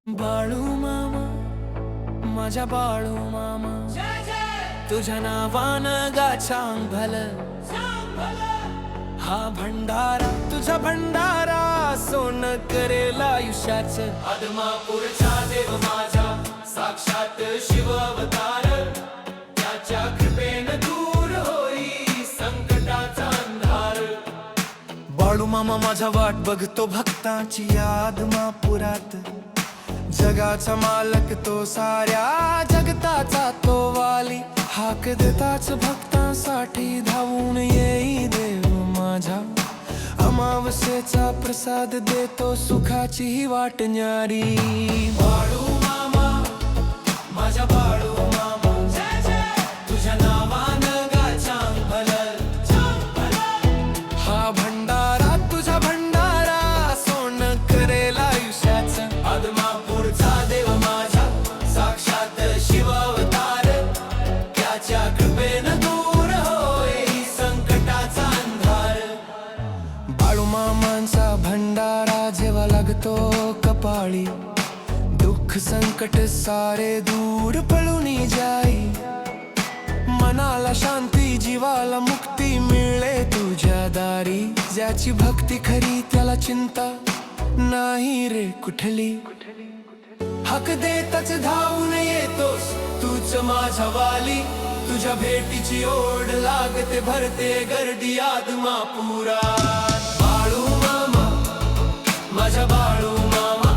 बाळू मामा, माझ्या बाळू मामा, तुझ्या नावानं गाचांग भलं. हा भंडारा तुझा भंडारा, सोन करेल आयुष्याचं. आदमापूरचा देव माझा, साक्षात शिव अवतार. त्याच्या कृपेनं दूर होई संकटाचा अंधार. बाळू मामा माझा वाट बघतो भक्तांची आदमापुरात. जगाचा मालक तो, साऱ्या जगताचा तो वाली. हाक देताच भक्तांसाठी धावून येई देव माझा. अमावस्येचा प्रसाद देतो, सुखाची ही वाट न्यारी. बाळू मामा, माझ्या बाळू मामा, तुझ्या नावानं गाचांग भलं. हा भंडारा तुझा भंडारा, सोन करेल आयुष्याचं. आदमापूरचा देव माझा, साक्षात शिव अवतार. त्याच्या कृपेनं दूर होई संकटाचा अंधार. बाळू मामांचा भंडारा जेव्हा लागतो कपाळी, दुःख संकट सारे दूर पळून जाई. मनाला शांती, जीवाला मुक्ती मिळे तुझ्या दारी. ज्याची भक्ती खरी त्याला चिंता नाही रे कुठली. हाक देताच धावून येतोस तूच माझा वाली. तुझ्या भेटीची ओढ लागते, भरते गर्दी आदमापुरात. बाळू मामा, माझ्या बाळू मामा,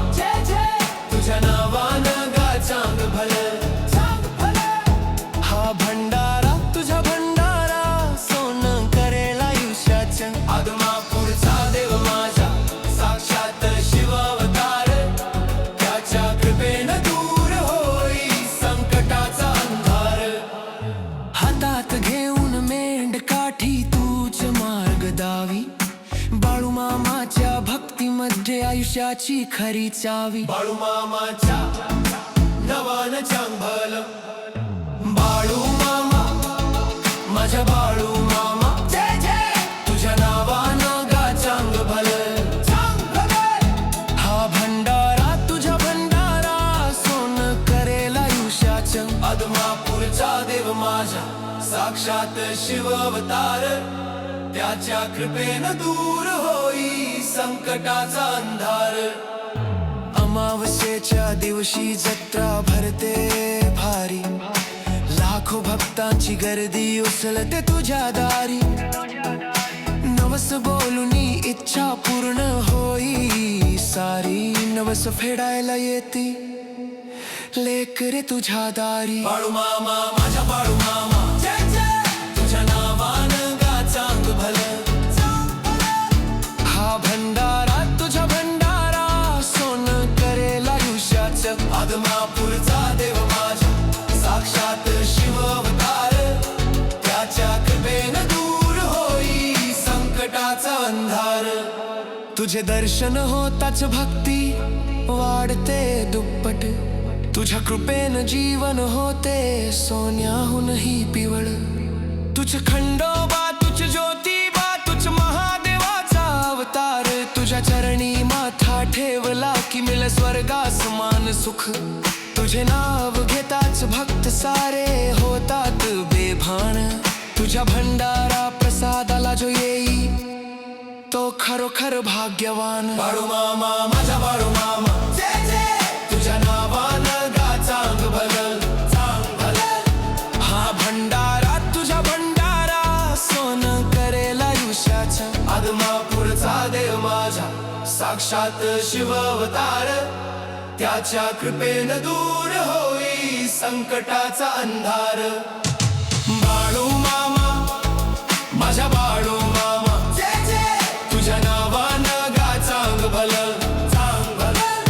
तुझ्या नावानं गाचांग भलं. हा भंडारा तुझा भंडारा, सोन करेल आयुष्याचं. आदमापूरचा देव माझा, साक्षात शिव अवतार. त्याच्या कृपेनं दूर होई संकटाचा अंधार. हातात घेऊन मेंढ काठी तूच मार्ग दावी. बाळू मामाच्या भक्तीमध्ये आयुष्याची खरी चावी. बाळू मामाच्या नावानं चांग भलं. बाळू मामा, माझ्या बाळू मामा, तुझ्या नावानं गाचांग भलं. हा भंडारा तुझा भंडारा, सोन करेल आयुष्याचं. आदमापूरचा देव माझा, साक्षात शिव अवतार. त्याच्या कृपेनं दूर होई संकटाचा अंधार. अमावस्येच्या दिवशी जत्रा भरते भारी. लाखो भक्तांची गर्दी उसळते तुझ्या दारी. नवस बोलूनी इच्छा पूर्ण होई सारी. नवस फेडायला येते लेकरे तुझ्या दारी. बाळू मामा, माझ्या बाळू मामा, तुझ्या नावानं गाचांग भलं. हा भंडारा तुझा भंडारा, सोन करेल आयुष्याचं. आदमापूरचा देव माझा, साक्षात शिव अवतार. त्याच्या कृपेनं दूर होई संकटाचा अंधार. तुझे दर्शन होताच भक्ती वाढते दुप्पट. तुझ्या कृपेनं जीवन होते सोन्याहूनही पिवळ. तुझ खंडोबा, तुझ ज्योतिबा, तुझ महादेवाचा अवतार. तुझ्या चरणी माथा ठेवला की मिळ स्वर्गासमान सुख. तुझे नाव घेताच भक्त सारे होतात बेभान. तुझ्या भंडारा प्रसादाला जो येई तो खरोखर भाग्यवान. बाळू मामा, माझा बाळू मामा, तुझ्या नावानं गाचांग भलं. हा भंडारा तुझा भंडारा, सोन करेल आयुष्याचं. आदमापूरचा देव माझा, साक्षात शिव अवतार. त्याच्या कृपेनं दूर होई संकटाचा अंधार.